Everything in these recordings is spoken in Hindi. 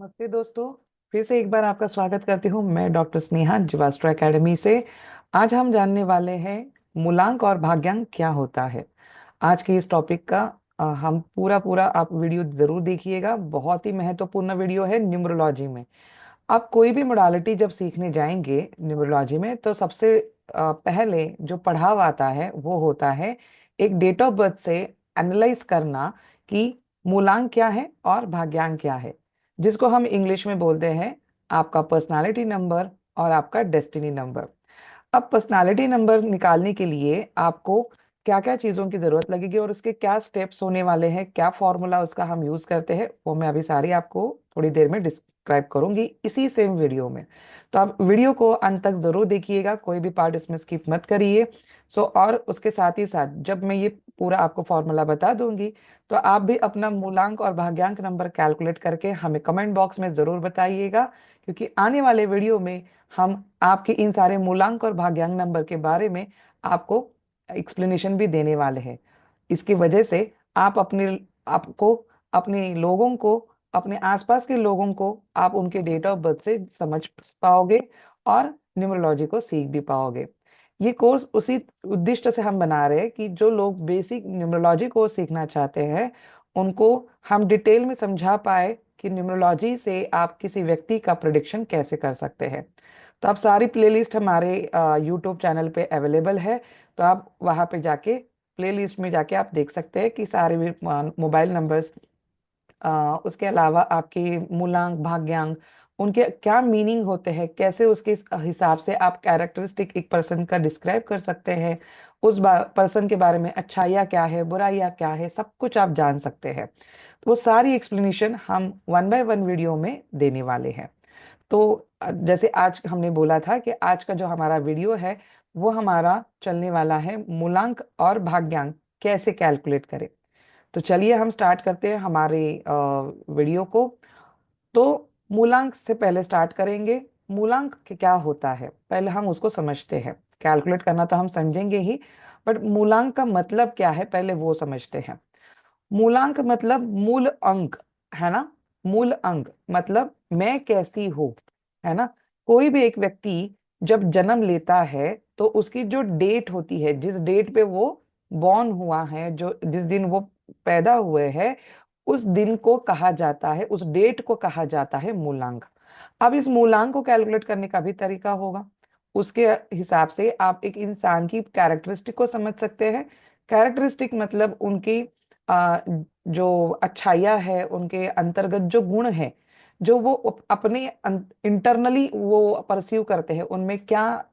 नमस्ते दोस्तों। फिर से एक बार आपका स्वागत करती हूँ। मैं डॉक्टर स्नेहा जीवास्ट्रो एकेडमी से। आज हम जानने वाले हैं मूलांक और भाग्यांक क्या होता है। आज के इस टॉपिक का हम पूरा पूरा आप वीडियो जरूर देखिएगा। बहुत ही महत्वपूर्ण वीडियो है न्यूमरोलॉजी में। आप कोई भी मोडालिटी जब सीखने जाएंगे न्यूमरोलॉजी में तो सबसे पहले जो पढ़ाव आता है वो होता है एक डेट ऑफ बर्थ से एनालाइज करना कि मूलांक क्या है और भाग्यांक क्या है, जिसको हम इंग्लिश में बोलते हैं आपका पर्सनालिटी नंबर और आपका डेस्टिनी नंबर। अब पर्सनालिटी नंबर निकालने के लिए आपको क्या क्या चीज़ों की ज़रूरत लगेगी और उसके क्या स्टेप्स होने वाले हैं, क्या फॉर्मूला उसका हम यूज़ करते हैं, वो मैं अभी सारी आपको थोड़ी देर में डिस्क्राइब करूंगी इसी सेम वीडियो में। तो आप वीडियो को अंत तक ज़रूर देखिएगा, कोई भी पार्ट इसमें स्किप मत करिए। और उसके साथ ही साथ जब मैं ये पूरा आपको फॉर्मूला बता दूंगी तो आप भी अपना मूलांक और भाग्यांक नंबर कैलकुलेट करके हमें कमेंट बॉक्स में ज़रूर बताइएगा, क्योंकि आने वाले वीडियो में हम आपके इन सारे मूलांक और भाग्यांक नंबर के बारे में आपको एक्सप्लेनेशन भी देने वाले हैं। इसकी वजह से आप अपने आपको अपने लोगों को, अपने आसपास के लोगों को आप उनके डेट ऑफ बर्थ से समझ पाओगे और न्यूमरोलॉजी को सीख भी पाओगे। ये कोर्स उसी उद्देश्य से हम बना रहे हैं कि जो लोग बेसिक न्यूमरोलॉजी को सीखना चाहते हैं उनको हम डिटेल में समझा पाए कि न्यूमरोलॉजी से आप किसी व्यक्ति का प्रिडिक्शन कैसे कर सकते हैं। तो आप सारी प्लेलिस्ट हमारे यूट्यूब चैनल पे अवेलेबल है। तो आप वहाँ पे जाके प्लेलिस्ट में जाके आप देख सकते हैं कि सारे मोबाइल नंबर्स, उसके अलावा आपके मूलांक भाग्यांक उनके क्या मीनिंग होते हैं, कैसे उसके हिसाब से आप कैरेक्टरिस्टिक एक पर्सन का डिस्क्राइब कर सकते हैं, उस पर्सन के बारे में अच्छाइयाँ क्या है बुराइयाँ क्या है सब कुछ आप जान सकते हैं। तो वो सारी एक्सप्लेनेशन हम वन बाय वन वीडियो में देने वाले हैं। तो जैसे आज हमने बोला था कि आज का जो हमारा वीडियो है वो हमारा चलने वाला है मूलांक और भाग्यांक कैसे कैलकुलेट करें। तो चलिए हम स्टार्ट करते हैं हमारे वीडियो को। तो मूलांक से पहले स्टार्ट करेंगे। मूलांक क्या होता है पहले हम उसको समझते हैं। कैलकुलेट करना तो हम समझेंगे ही, बट मूलांक का मतलब क्या है पहले वो समझते हैं। मूलांक मतलब मूल अंक, है ना। मूल अंक मतलब मैं कैसी हूँ, है ना। कोई भी एक व्यक्ति जब जन्म लेता है तो उसकी जो डेट होती है, जिस डेट पे वो बॉर्न हुआ है, जो जिस दिन वो पैदा हुए हैं, उस दिन को कहा जाता है, उस डेट को कहा जाता है मूलांक। अब इस मूलांक को कैलकुलेट करने का भी तरीका होगा। उसके हिसाब से आप एक इंसान की कैरेक्टरिस्टिक को समझ सकते हैं। कैरेक्टरिस्टिक मतलब उनकी जो अच्छाइयाँ है, उनके अंतर्गत जो गुण है, जो वो अपने इंटरनली वो परस्यू करते हैं, उनमें क्या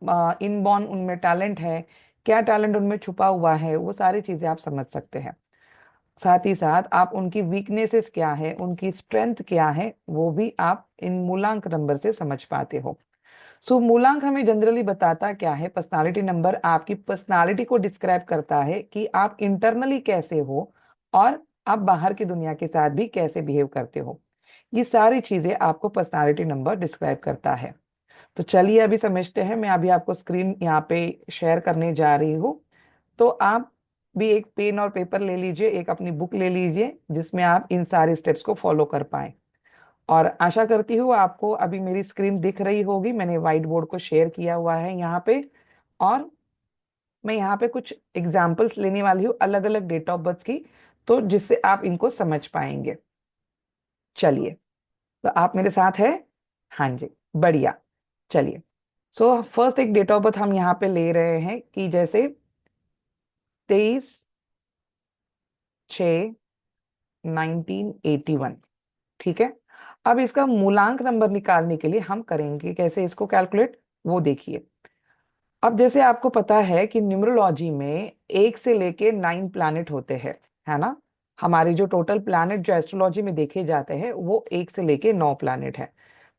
इनबॉर्न उनमें टैलेंट है, क्या टैलेंट उनमें छुपा हुआ है, वो सारी चीजें आप समझ सकते हैं। साथ ही साथ आप उनकी वीकनेसेस क्या है, उनकी स्ट्रेंथ क्या है, वो भी आप इन मूलांक नंबर से समझ पाते हो। सो मूलांक हमें जनरली बताता क्या है, पर्सनालिटी नंबर आपकी पर्सनालिटी को डिस्क्राइब करता है कि आप इंटरनली कैसे हो और आप बाहर की दुनिया के साथ भी कैसे बिहेव करते हो। ये सारी चीजें आपको पर्सनालिटी नंबर डिस्क्राइब करता है। तो चलिए अभी समझते हैं। मैं अभी आपको स्क्रीन यहाँ पे शेयर करने जा रही हूँ। तो आप भी एक पेन और पेपर ले लीजिए, एक अपनी बुक ले लीजिए जिसमें आप इन सारे स्टेप्स को फॉलो कर पाए। और आशा करती हूँ आपको अभी मेरी स्क्रीन दिख रही होगी। मैंने व्हाइट बोर्ड को शेयर किया हुआ है यहाँ पे। और मैं यहाँ पे कुछ एग्जाम्पल्स लेने वाली हूँ अलग अलग डेट ऑफ बर्थ की, तो जिससे आप इनको समझ पाएंगे। चलिए, तो आप मेरे साथ है। हाँ जी, बढ़िया। चलिए, फर्स्ट एक डेट ऑफ बर्थ हम यहाँ पे ले रहे हैं कि जैसे 23/6/1981। ठीक है। अब इसका मूलांक नंबर निकालने के लिए हम करेंगे कैसे इसको कैलकुलेट, वो देखिए। अब जैसे आपको पता है कि न्यूमरोलॉजी में 1 से लेके 9 प्लैनेट होते हैं, है ना। हमारे जो टोटल प्लैनेट जो एस्ट्रोलॉजी में देखे जाते हैं वो 1 से लेके 9 प्लैनेट है।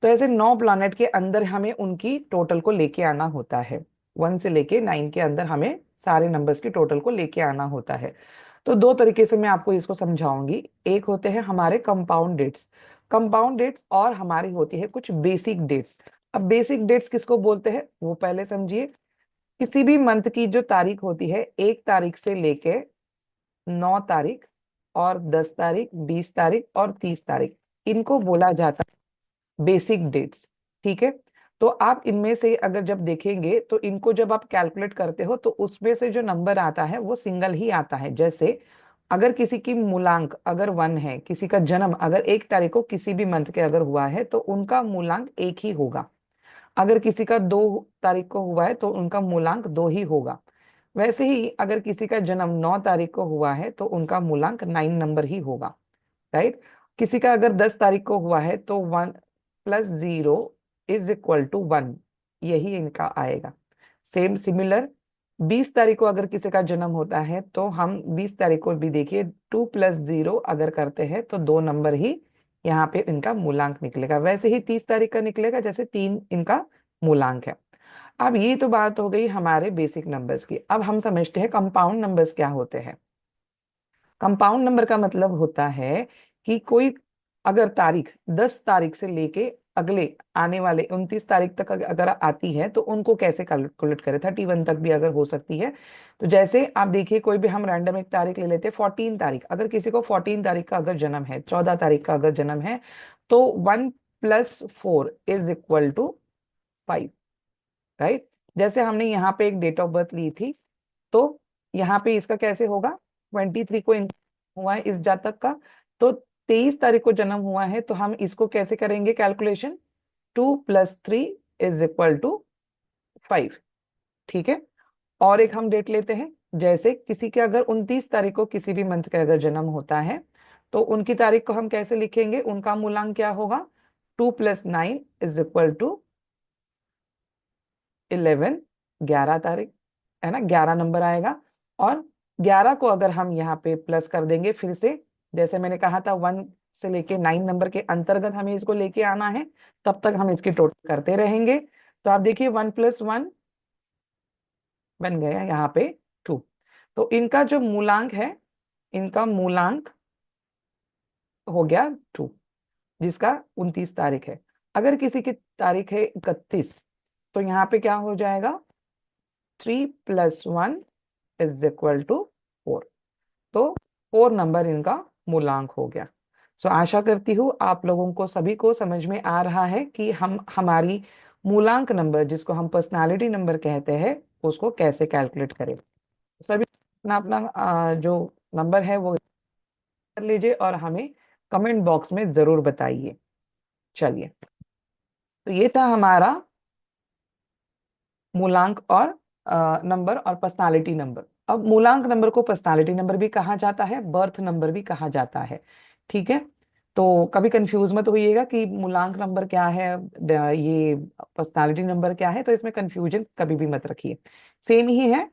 तो ऐसे 9 प्लैनेट के अंदर हमें उनकी टोटल को लेके आना होता है। 1 से लेके 9 के अंदर हमें सारे नंबर्स की टोटल को लेके आना होता है। तो दो तरीके से मैं आपको इसको समझाऊंगी। एक होते हैं हमारे कंपाउंड डेट्स, कंपाउंड डेट्स, और हमारी होती है कुछ बेसिक डेट्स। अब बेसिक डेट्स किसको बोलते हैं वो पहले समझिए। किसी भी मंथ की जो तारीख होती है 1 तारीख से लेके 9 तारीख और 10 तारीख 20 तारीख और 30 तारीख, इनको बोला जाता है बेसिक डेट्स। ठीक है, तो आप इनमें से अगर जब देखेंगे तो इनको जब आप कैलकुलेट करते हो तो उसमें से जो नंबर आता है वो सिंगल ही आता है। जैसे अगर किसी की मूलांक अगर 1 है, किसी का जन्म अगर 1 तारीख को किसी भी मंथ के अगर हुआ है तो उनका मूलांक 1 ही होगा। अगर किसी का 2 तारीख को हुआ है तो उनका मूलांक 2 ही होगा। वैसे ही अगर किसी का जन्म 9 तारीख को हुआ है तो उनका मूलांक 9 नंबर ही होगा। राइट। किसी का अगर 10 तारीख को हुआ है तो 1 + 0 = 1, यही इनका आएगा। सेम सिमिलर 20 तारीख को अगर किसी का जन्म होता है तो हम 20 तारीख को भी देखिए 2 + 0 अगर करते हैं तो 2 नंबर ही यहाँ पे इनका मूलांक निकलेगा। वैसे ही 30 तारीख का निकलेगा, जैसे 3 इनका मूलांक है। अब ये तो बात हो गई हमारे बेसिक नंबर्स की। अब हम समझते हैं कंपाउंड नंबर्स क्या होते हैं। कंपाउंड नंबर का मतलब होता है कि कोई अगर तारीख 10 तारीख से लेके अगले आने वाले 29 तारीख तक अगर आती है तो उनको कैसे कैलकुलेट करें। 31 तक भी अगर हो सकती है। तो जैसे आप देखिए कोई भी हम रैंडम एक तारीख ले लेते हैं 14 तारीख। अगर किसी को 14 तारीख का अगर जन्म है, 14 तारीख का अगर जन्म है, तो 1 + 4 = 5। राइट। जैसे हमने यहाँ पे एक डेट ऑफ बर्थ ली थी, तो यहाँ पे इसका कैसे होगा। 23 को हुआ है इस जातक का, तो 23 तारीख को जन्म हुआ है, तो हम इसको कैसे करेंगे कैलकुलेशन। 2 + 3 = 5। ठीक है। और एक हम डेट लेते हैं, जैसे किसी के अगर 29 तारीख को किसी भी मंथ का अगर जन्म होता है तो उनकी तारीख को हम कैसे लिखेंगे, उनका मूलांक क्या होगा। 2 + 9 = 11। 11 तारीख है ना, 11 नंबर आएगा। और 11 को अगर हम यहाँ पे प्लस कर देंगे फिर से, जैसे मैंने कहा था 1 से लेके 9 नंबर के अंतर्गत हमें इसको लेके आना है, तब तक हम इसकी टोटल करते रहेंगे। तो आप देखिए 1 + 1 बन गया यहाँ पे 2। तो इनका जो मूलांक है, इनका मूलांक हो गया 2, जिसका 29 तारीख है। अगर किसी की तारीख है 31, तो यहाँ पे क्या हो जाएगा। 3 + 1 = 4। तो 4 नंबर इनका मूलांक हो गया। सो आशा करती हूँ आप लोगों को सभी को समझ में आ रहा है कि हम हमारी मूलांक नंबर जिसको हम पर्सनालिटी नंबर कहते हैं उसको कैसे कैलकुलेट करें। सभी अपना अपना जो नंबर है वो कर लीजिए और हमें कमेंट बॉक्स में जरूर बताइए। चलिए, तो ये था हमारा मूलांक और नंबर और पर्सनालिटी नंबर। अब मूलांक नंबर को पर्सनालिटी नंबर भी कहा जाता है, बर्थ नंबर भी कहा जाता है। ठीक है। तो कभी कंफ्यूज मत होइएगा कि मूलांक नंबर क्या है, ये पर्सनालिटी नंबर क्या है, तो इसमें कंफ्यूजन कभी भी मत रखिए। सेम ही है।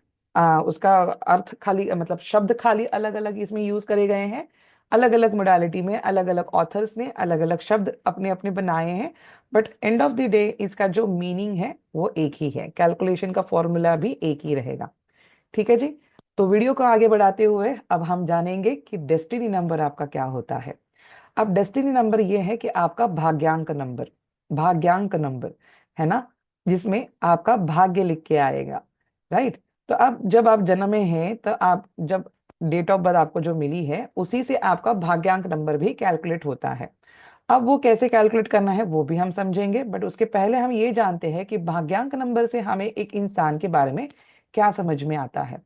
उसका अर्थ खाली मतलब शब्द खाली अलग अलग इसमें यूज करे गए हैं। अलग अलग मोडालिटी में अलग अलग ऑथर्स ने अलग अलग शब्द अपने अपने बनाए हैं, but end of the day इसका जो मीनिंग है वो एक ही है। कैलकुलेशन का फॉर्मूला भी एक ही रहेगा। ठीक है जी। तो वीडियो को आगे बढ़ाते हुए अब हम जानेंगे कि डेस्टिनी नंबर आपका क्या होता है। अब डेस्टिनी नंबर ये है कि आपका भाग्यांक नंबर, भाग्यांक नंबर है ना, जिसमें आपका भाग्य लिख के आएगा। राइट। तो अब जब आप जन्मे हैं तो आप जब डेट ऑफ बर्थ आपको जो मिली है उसी से आपका भाग्यांक नंबर भी कैलकुलेट होता है। अब वो कैसे कैलकुलेट करना है वो भी हम समझेंगे, बट उसके पहले हम ये जानते हैं कि भाग्यांक नंबर से हमें एक इंसान के बारे में क्या समझ में आता है।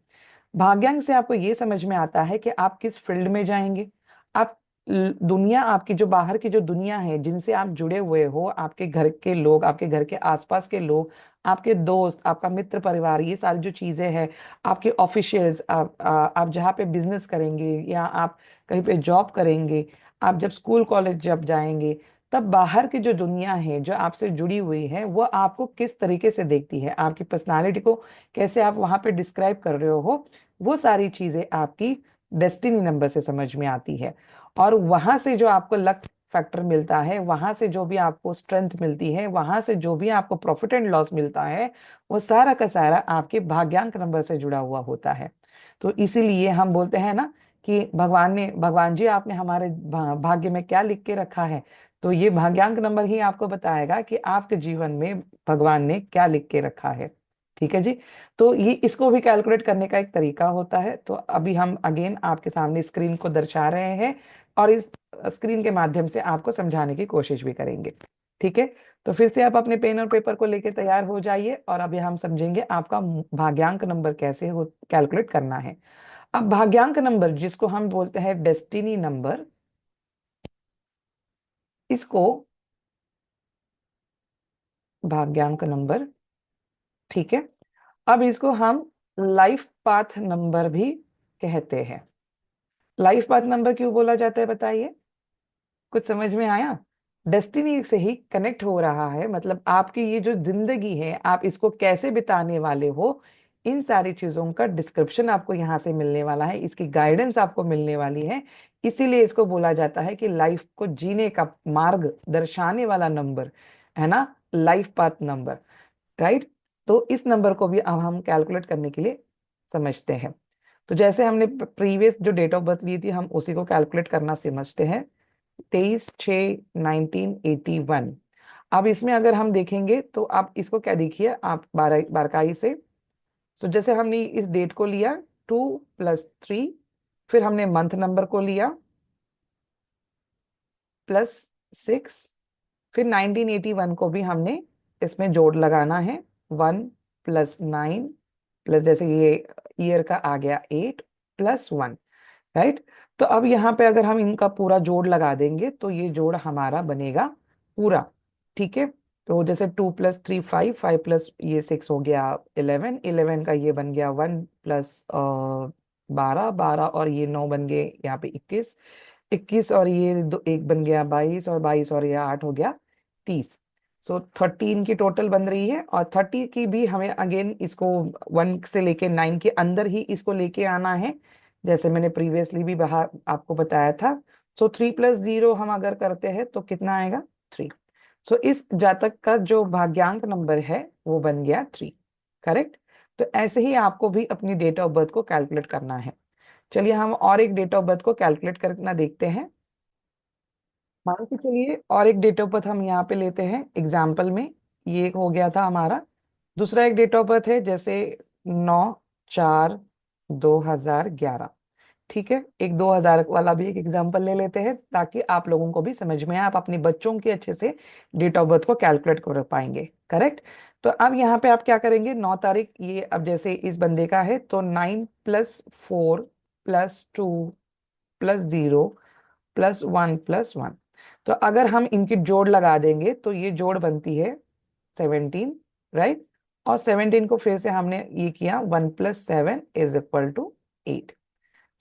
भाग्यांक से आपको ये समझ में आता है कि आप किस फील्ड में जाएंगे। आप दुनिया, आपकी जो बाहर की जो दुनिया है जिनसे आप जुड़े हुए हो, आपके घर के लोग, आपके घर के आसपास के लोग, आपके दोस्त, आपका मित्र परिवार, ये सारी जो चीजें हैं, आपके ऑफिशियल्स, आप जहाँ पे बिजनेस करेंगे या आप कहीं पे जॉब करेंगे, आप जब स्कूल कॉलेज जब जाएंगे, तब बाहर की जो दुनिया है जो आपसे जुड़ी हुई है वो आपको किस तरीके से देखती है, आपकी पर्सनालिटी को कैसे आप वहां पे डिस्क्राइब कर रहे हो, वो सारी चीजें आपकी डेस्टिनी नंबर से समझ में आती है। और वहां से जो आपको लक फैक्टर मिलता है, वहां से जो भी आपको स्ट्रेंथ मिलती है, वहां से जो भी आपको प्रॉफिट एंड लॉस मिलता है, वो सारा का सारा आपके भाग्यांक नंबर से जुड़ा हुआ होता है। तो इसीलिए हम बोलते हैं ना कि भगवान जी आपने हमारे भाग्य में क्या लिख के रखा है। तो ये भाग्यांक नंबर ही आपको बताएगा कि आपके जीवन में भगवान ने क्या लिख के रखा है। ठीक है जी। तो ये इसको भी कैलकुलेट करने का एक तरीका होता है। तो अभी हम अगेन आपके सामने स्क्रीन को दर्शा रहे हैं और इस स्क्रीन के माध्यम से आपको समझाने की कोशिश भी करेंगे। ठीक है, तो फिर से आप अपने पेन और पेपर को लेके तैयार हो जाइए और अभी हम समझेंगे आपका भाग्यांक नंबर कैसे हो कैलकुलेट करना है। अब भाग्यांक नंबर जिसको हम बोलते हैं डेस्टिनी नंबर, इसको भाग्यांक नंबर, ठीक है, अब इसको हम लाइफ पाथ नंबर भी कहते हैं। लाइफ पाथ नंबर क्यों बोला जाता है बताइए, कुछ समझ में आया? डेस्टिनी से ही कनेक्ट हो रहा है, मतलब आपकी ये जो जिंदगी है आप इसको कैसे बिताने वाले हो, इन सारी चीजों का डिस्क्रिप्शन आपको यहाँ से मिलने वाला है, इसकी गाइडेंस आपको मिलने वाली है। इसीलिए इसको बोला जाता है कि लाइफ को जीने का मार्ग दर्शाने वाला नंबर है ना, लाइफ पाथ नंबर, राइट। तो इस नंबर को भी अब हम कैलकुलेट करने के लिए समझते हैं। तो जैसे हमने प्रीवियस जो डेट ऑफ बर्थ ली थी हम उसी को कैलकुलेट करना समझते हैं। 23/6/1981। अब इसमें अगर हम देखेंगे तो आप इसको क्या देखिए आप बारकाई से। तो जैसे हमने इस डेट को लिया 2 + 3, फिर हमने मंथ नंबर को लिया +6, फिर 1981 को भी हमने इसमें जोड़ लगाना है, 1 + 9 प्लस जैसे ये ईयर का आ गया 8 + 1, राइट। तो अब यहाँ पे अगर हम इनका पूरा जोड़ लगा देंगे तो ये जोड़ हमारा बनेगा पूरा, ठीक है। तो जैसे 2 + 3 5, 5 + ये 6 हो गया 11, 11 का ये बन गया 1 + 12, 12 और ये 9 बन गए यहाँ पे 21, 21 और ये दो एक बन गया 22, और 22 और ये 8 हो गया 30। सो 13 की टोटल बन रही है, और 30 की भी हमें अगेन इसको 1 से लेके 9 के अंदर ही इसको लेके आना है, जैसे मैंने प्रीवियसली भी बाहर आपको बताया था। सो 3 + 0 हम अगर करते हैं तो कितना आएगा 3। सो इस जातक का जो भाग्यांक नंबर है वो बन गया 3, करेक्ट। तो ऐसे ही आपको भी अपनी डेट ऑफ बर्थ को कैलकुलेट करना है। चलिए हम और एक डेट ऑफ बर्थ को कैलकुलेट करना देखते हैं। मान के चलिए और एक डेट ऑफ बर्थ हम यहाँ पे लेते हैं एग्जाम्पल में, ये एक हो गया था हमारा। दूसरा एक डेट ऑफ बर्थ है जैसे 9/4/2011, ठीक है। एक 2000 वाला भी एक एग्जाम्पल ले लेते हैं ताकि आप लोगों को भी समझ में आए, आप अपने बच्चों के अच्छे से डेट ऑफ बर्थ को कैलकुलेट कर पाएंगे, करेक्ट। तो अब यहाँ पे आप क्या करेंगे, 9 तारीख, ये अब जैसे इस बंदे का है तो 9 + 4 + 2 + 0 +1 + 1। तो अगर हम इनकी जोड़ लगा देंगे तो ये जोड़ बनती है 17, राइट। और 17 को फिर से हमने ये किया 1 + 7 = 8।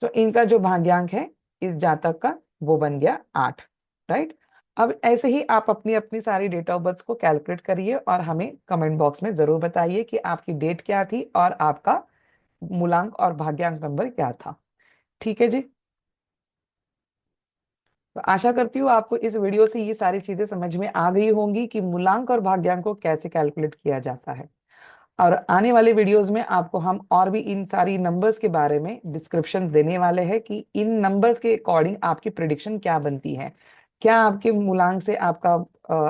तो इनका जो भाग्यांक है इस जातक का वो बन गया 8, राइट। अब ऐसे ही आप अपनी अपनी सारी डेट ऑफ बर्थ को कैलकुलेट करिए और हमें कमेंट बॉक्स में जरूर बताइए कि आपकी डेट क्या थी और आपका मूलांक और भाग्यांक नंबर क्या था, ठीक है जी। तो आशा करती हूँ आपको इस वीडियो से ये सारी चीजें समझ में आ गई होंगी कि मूलांक और भाग्यांक को कैसे कैलकुलेट किया जाता है। और आने वाले वीडियोस में आपको हम और भी इन सारी नंबर्स के बारे में डिस्क्रिप्शन देने वाले हैं कि इन नंबर्स के अकॉर्डिंग आपकी प्रिडिक्शन क्या बनती है, क्या आपके मूलांक से आपका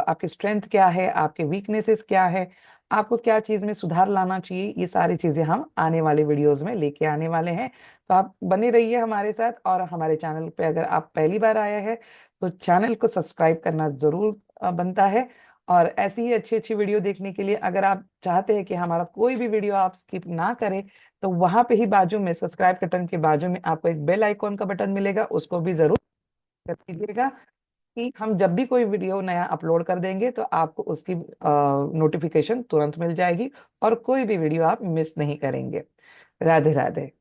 आपकी स्ट्रेंथ क्या है, आपके वीकनेसेस क्या है, आपको क्या चीज में सुधार लाना चाहिए, ये सारी चीजें हम आने वाले वीडियोस में लेके आने वाले हैं। तो आप बने रहिए हमारे साथ, और हमारे चैनल पे अगर आप पहली बार आए हैं तो चैनल को सब्सक्राइब करना जरूर बनता है। और ऐसी ही अच्छी अच्छी वीडियो देखने के लिए अगर आप चाहते हैं कि हमारा कोई भी वीडियो आप स्किप ना करें तो वहां पे ही बाजू में सब्सक्राइब बटन के बाजू में आपको एक बेल आइकॉन का बटन मिलेगा, उसको भी जरूर कर दीजिएगा कि हम जब भी कोई वीडियो नया अपलोड कर देंगे तो आपको उसकी नोटिफिकेशन तुरंत मिल जाएगी और कोई भी वीडियो आप मिस नहीं करेंगे। राधे राधे।